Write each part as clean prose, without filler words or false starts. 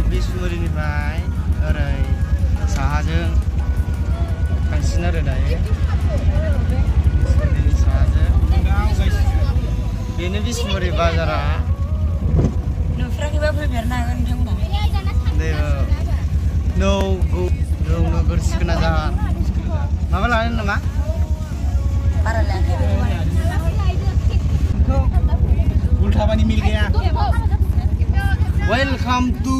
बिसमुरिनिफ्राय ओरै साहाजों थांसिन आरो दायो बिसमुरिनि साहाजों बेनो बिसमुरि बाजारा नुफेराखैबा फैफेरनो हागोन नोंथांमोना नोगोर सिखोना जाहार माबा लानो नामा बारा लायाखै उल्टा पानी मिल गया वेलकाम टू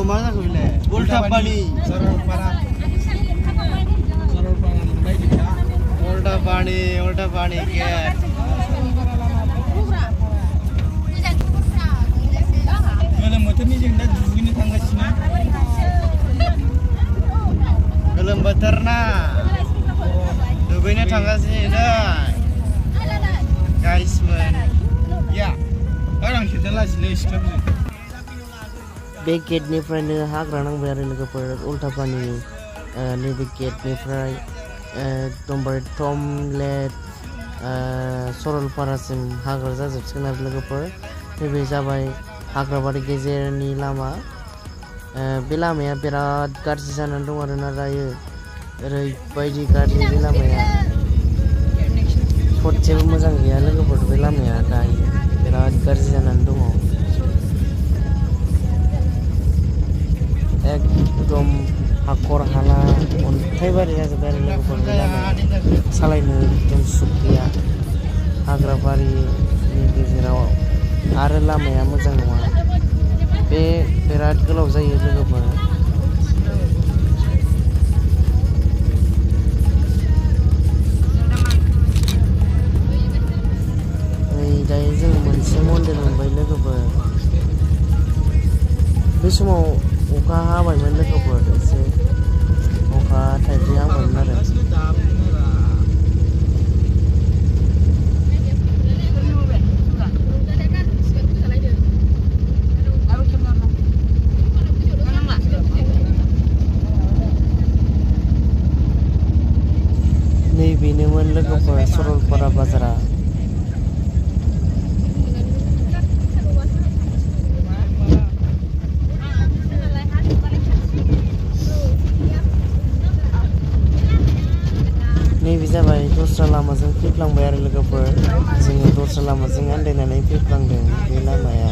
मा जाखो बेलाय उल्टा पानी उल्टा पानी गेट गोलोम बोथोरनि जों दा दुगैनो थांगासिनो गोलोम बोथोर ना दुगैनो थांगासिनो गाइसमोन या आं खिन्था लाजिलै सिख्लाफोर बे गेटनिफ्रायनो हाग्रा नांबाय आरो लोगोफोर उल्टा पानि नैबे गेटनिफ्राय एकदमबारे टमलेट सरलपारासिम हाग्रा जाजोबसिगोन आरो लोगोफोर नैबे जाबाय हाग्राबारि गेजेरनि लामा बे लामाया बिराद गाज्रि जानानै दं आरोना दायो ओरैबायदि गाज्रि बे लामाया ससेबो मोजां गैया लोगोफोर बे लामाया दायो बिराद गाज्रि जानानै दङ एकदम हाखर हाला अन्थाइबारि जाजोब्बाय आरो लोगोफोर बे लामाया सालायनो एकदम सुख गैया हाग्राबारिनि गेजेराव आरो लामाया मोजां नङा बे बिराद गोलाव जायो लोगोफोर दायो जों मोनसे मन्दिर मोनबाय लोगोफोर बे समाव अखा हाबायमोन लोगोफोर एसे अखा थाइफ्रि हाबायमोन आरो नैबेनोमोन लोगोफोर सरलपारा बाजारा नैबे जाबाय दस्रा लामाजों फैफ्लांबाय आरो लोगोफोर जोङो दस्रा लामाजों आन्दायनानै फैफ्लांदों बे लामाया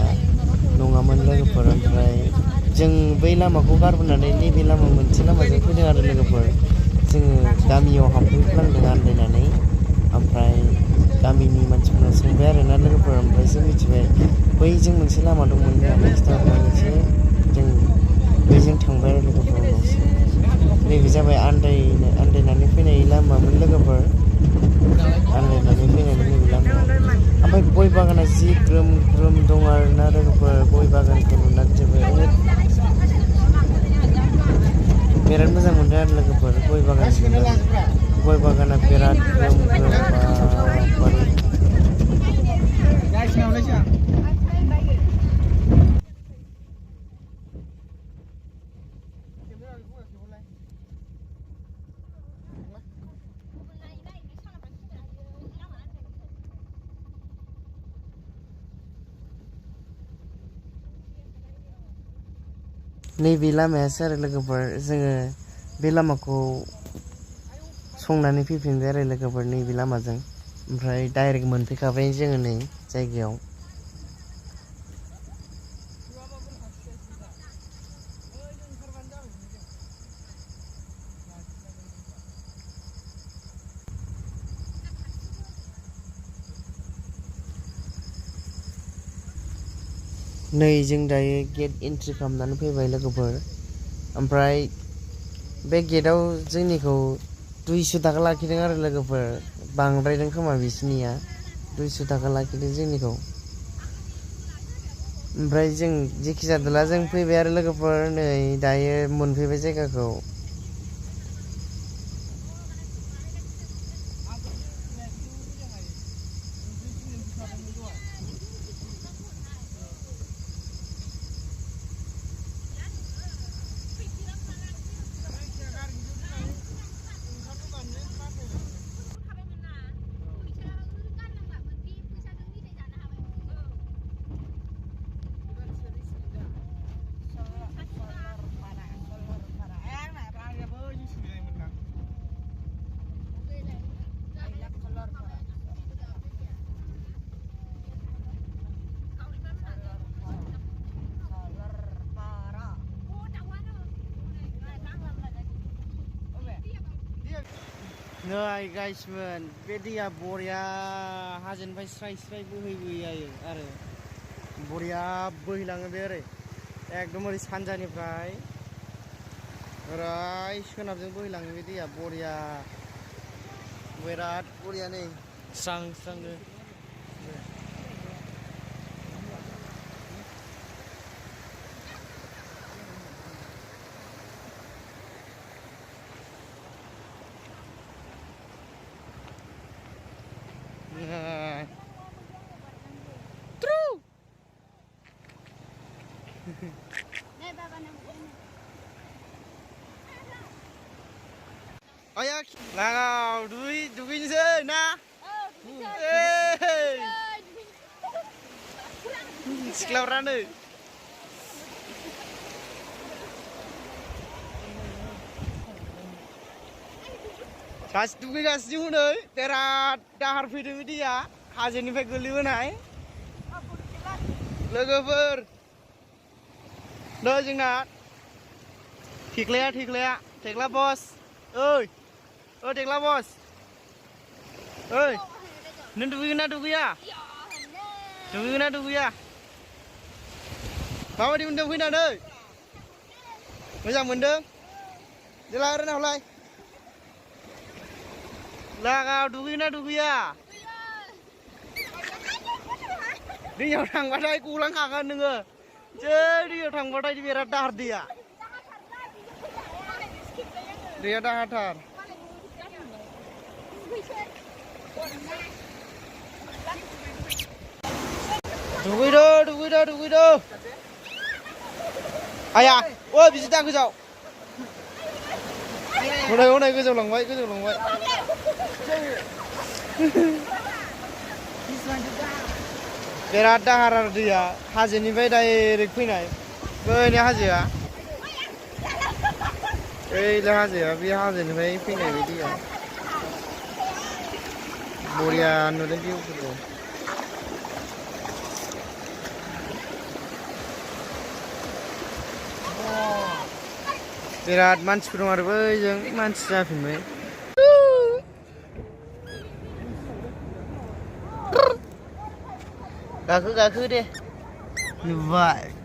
नङामोन लोगोफोर ओमफ्राय जों बै लामाखौ गारबोनानै नैबे लामा मोनसे लामाजों फैदों आरो लोगोफोर जोङो गामियाव हाबफैफ्लांदों आन्दायनानै ओमफ्राय गामिनि मानसिफोरनाव सोंबाय आरोना लोगोफोर ओमफ्रायसो मिथिबाय बैजों मोनसे लामा दंमोन होननानै खिन्थाहरनानैसो जों बैजों थांबाय आरो लोगोफोर उनावसो नैबे जाबाय आन्दायनानै फैनाय लामामोन लोगोफोर आन्दायनानै फैनायनि नैबे लामा ओमफ्राय गय बागाना जि ग्रोम ग्रोम दं आरोना लोगोफोर गय बागानखौ नुनानै जोबोद बिराद मोजां मोनदों आरो लोगोफोर गय बागान गय बागाना बिराद ग्रोम ग्रोम नैबे लामायासो आरो लोगोफोर जोङो बे लामाखौ संनानै फैफिनबाय आरो लोगोफोर नैबे लामाजों ओमफ्राय डाइरेक्ट मोनफैखाबाय जोङो नै जायगायाव नै जों दायो गेट एन्ट्रि खालामनानै फैबाय लोगोफोर ओमफ्राय बे गेटआव जोंनिखौ 200 थाखा लाखिदों आरो लोगोफोर बांद्रायदों खोमा बिसिनिया 200 थाखा लाखिदों जोंनिखौ ओमफ्राय जों जेखि जादोला जों फैबाय आरो लोगोफोर नै दायो मोनफैबाय जायगाखौ नै गाइसमोन बे दैया बरिया हाजोनिफ्राय स्राय स्राय बोहैबोयो आरो बरिया बोहैलाङो बे ओरै एकदम ओरै सानजानिफ्राय ओरै सोनाबजों बोहैलाङो बे दैया बरिया बिराद बरिया नै स्रां स्रांनो Ayo, langau, duit sih, nah. Sekelauran deh. Kas duit kasih deh, terat dahar video dia, hasil ni fake geli mana? Legover, dah jengat. Tiklah bos. Oi. Oh, deklah bos. Oi. Nen duit ya? Duit ya? Bawa di undang duit deh. Macam undang? Jelas orang nak lah kau duit ya? Dia orang badai kulang kagan dengar. Jadi orang badai di berat dahar dia. Dia dahar. Duit do. Ayah, oh bisa tak kau? Udah kau lang bay. Berat dahar dia, hasil ni bay direct pinai. Kau ni hasil ya? Dah hasil ya, biar hasil ni bay pinai dia. Borian udah view tu. Berat manci kurang ada yang manci siapa ni? Gaku deh. Baik.